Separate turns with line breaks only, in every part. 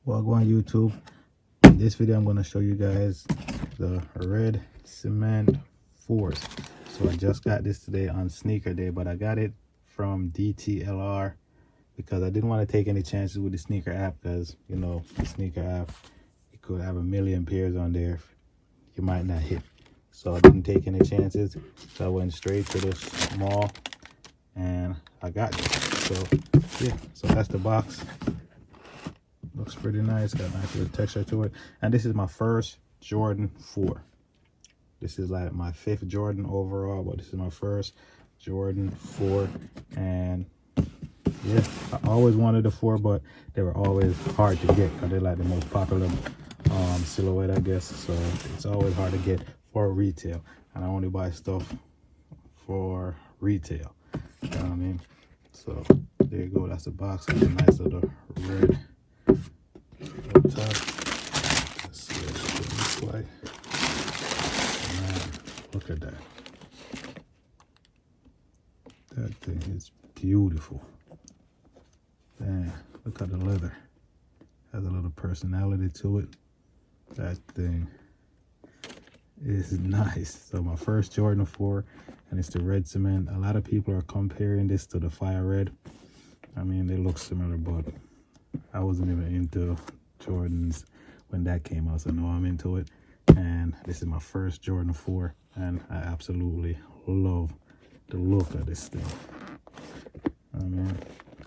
Well, go on YouTube. In this video, I'm going to show you guys the Red Cement 4s. So I just got this today on sneaker day, but I got it from DTLR because I didn't want to take any chances with the sneaker app because, you know, the sneaker app, you could have a million pairs on there. You might not hit. So I didn't take any chances. So I went straight to the mall and I got it. So, yeah, so that's the box. Looks pretty nice, got a nice little texture to it. And this is my first Jordan 4. This is like my 5th Jordan overall, but this is my first Jordan 4. And yeah, I always wanted a 4, but they were always hard to get because they're like the most popular silhouette, I guess. So it's always hard to get for retail. And I only buy stuff for retail. You know what I mean? So there you go, that's the box. Got a nice little red up top. Let's see what it looks like. Man, look at that. That thing is beautiful. Man, look at the leather. Has a little personality to it. That thing is nice. So my first Jordan 4, and it's the red cement. A lot of people are comparing this to the fire red. I mean, they look similar, but I wasn't even into Jordans when that came out, so now I'm into it. And this is my first Jordan 4, and I absolutely love the look of this thing. I mean,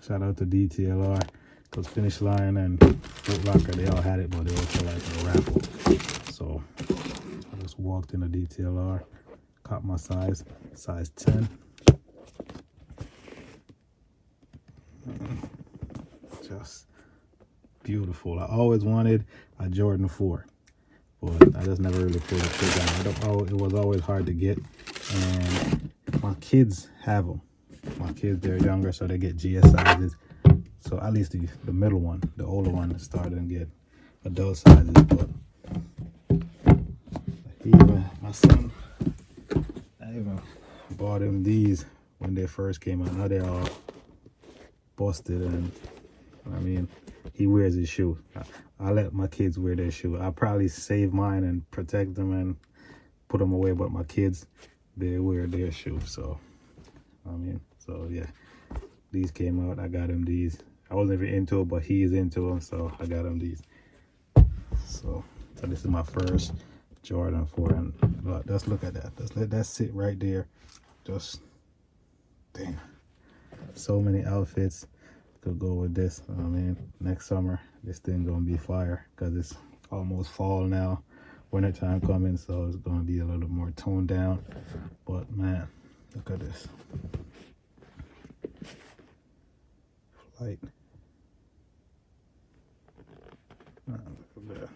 shout out to DTLR, because Finish Line and Foot Locker, they all had it, but they also like a raffle. So I just walked into DTLR, caught my size 10. Just beautiful. I always wanted a Jordan 4, but I just never really pulled the trigger on it. It was always hard to get, and my kids have them. My kids, they're younger, so they get GS sizes. So at least the middle one, the older one, is starting to get adult sizes. But my son, I even bought him these when they first came out. Now they're all busted, and I mean, he wears his shoe. I let my kids wear their shoe. I probably save mine and protect them and put them away, but my kids, they wear their shoe. So I mean, so yeah, these came out. I got him these. I wasn't even into it, but he's into them, so I got him these. So this is my first Jordan 4, and let's look at that. Let's let that sit right there. Just damn, so many outfits could go with this. I mean, next summer this thing gonna be fire because it's almost fall now, winter time coming, so it's gonna be a little more toned down. But man, look at this flight. Man, look at that.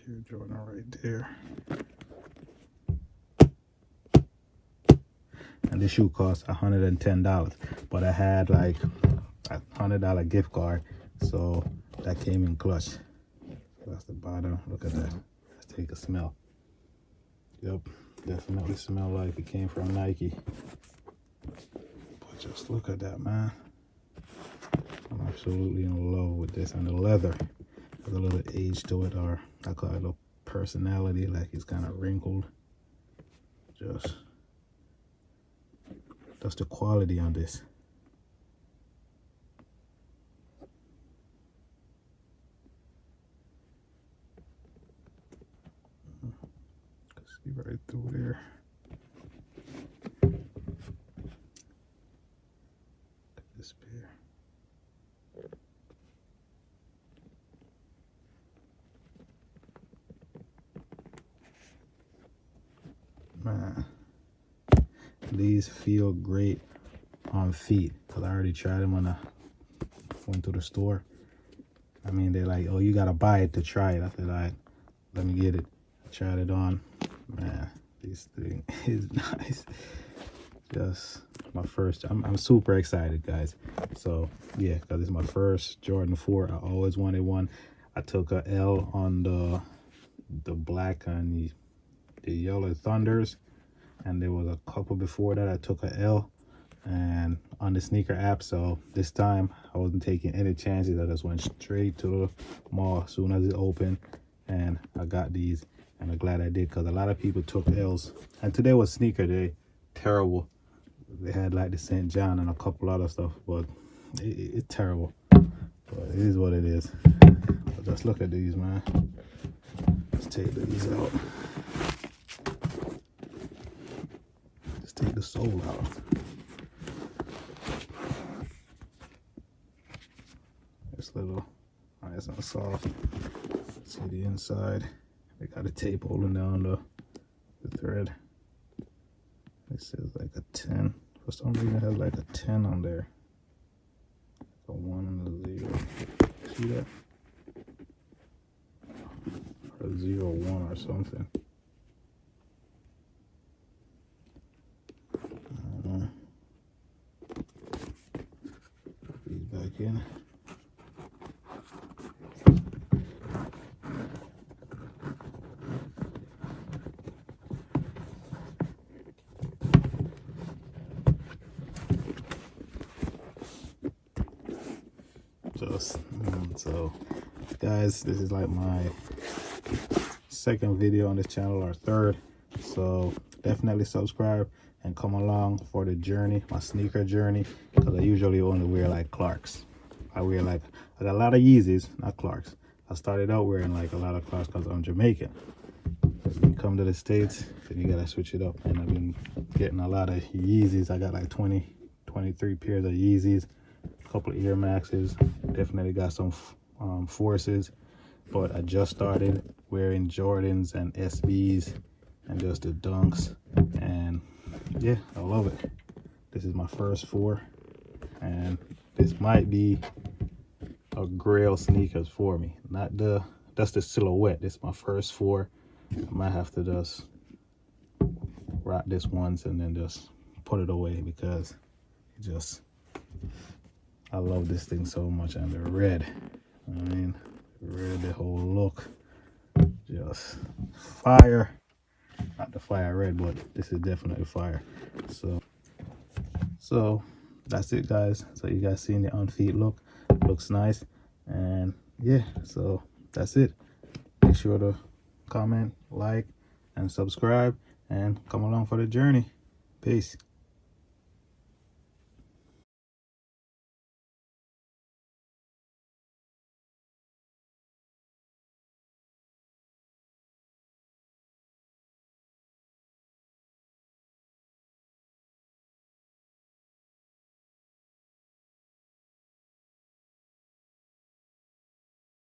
Here, Jordan right there. And this shoe cost $110, but I had like a $100 gift card, so that came in clutch. So that's the bottom. Look at that. Let's take a smell. Yep, definitely smell like it came from Nike. But just look at that, man. I'm absolutely in love with this, and the leather has a little age to it, or I call it a little personality, like it's kind of wrinkled. That's the quality on this. See right through there. Look at this pair. Man, these feel great on feet because I already tried them when I went to the store. I mean, they're like, oh, you gotta buy it to try it. I said, all right, let me get it. I tried it on. Man, this thing is nice. Just my first. I'm super excited, guys. So yeah, because it's my first Jordan 4. I always wanted one. I took a L on the black, and the Yellow Thunders, and there was a couple before that I took a L and on the sneaker app. So this time I wasn't taking any chances. I just went straight to the mall as soon as it opened, and I got these, and I'm glad I did, because a lot of people took L's. And today was sneaker day. Terrible. They had like the St. John and a couple other stuff, but it's terrible. But it is what it is. But just look at these, man. Let's take these out. Just take the sole out. This little nice and soft. See the inside. They got a tape holding down the thread. It says like a 10. For some reason it has like a 10 on there. A 1 and a 0. See that? Or a 0, 1 or something. Put these back in. So guys, this is like my second video on this channel, or third, so definitely subscribe and come along for the journey, my sneaker journey, because I usually only wear like Clarks. I got a lot of Yeezys, not Clarks. I started out wearing like a lot of Clarks because I'm Jamaican. When you come to the States, then you gotta switch it up, and I've been getting a lot of Yeezys. I got like 23 pairs of Yeezys, a couple of Air Maxes, definitely got some Forces, but I just started wearing Jordans and SBs and just the Dunks, and yeah, I love it. This is my first 4, and this might be a grail sneakers for me. That's the silhouette. This is my first 4. I might have to just rock this once and then just put it away, because I love this thing so much. And the red, I mean, red, the whole look, just fire. Not the fire red, but this is definitely fire. So that's it, guys. So you guys seen the on feet look. Looks nice. And yeah, so that's it. Make sure to comment, like, and subscribe, and come along for the journey. Peace.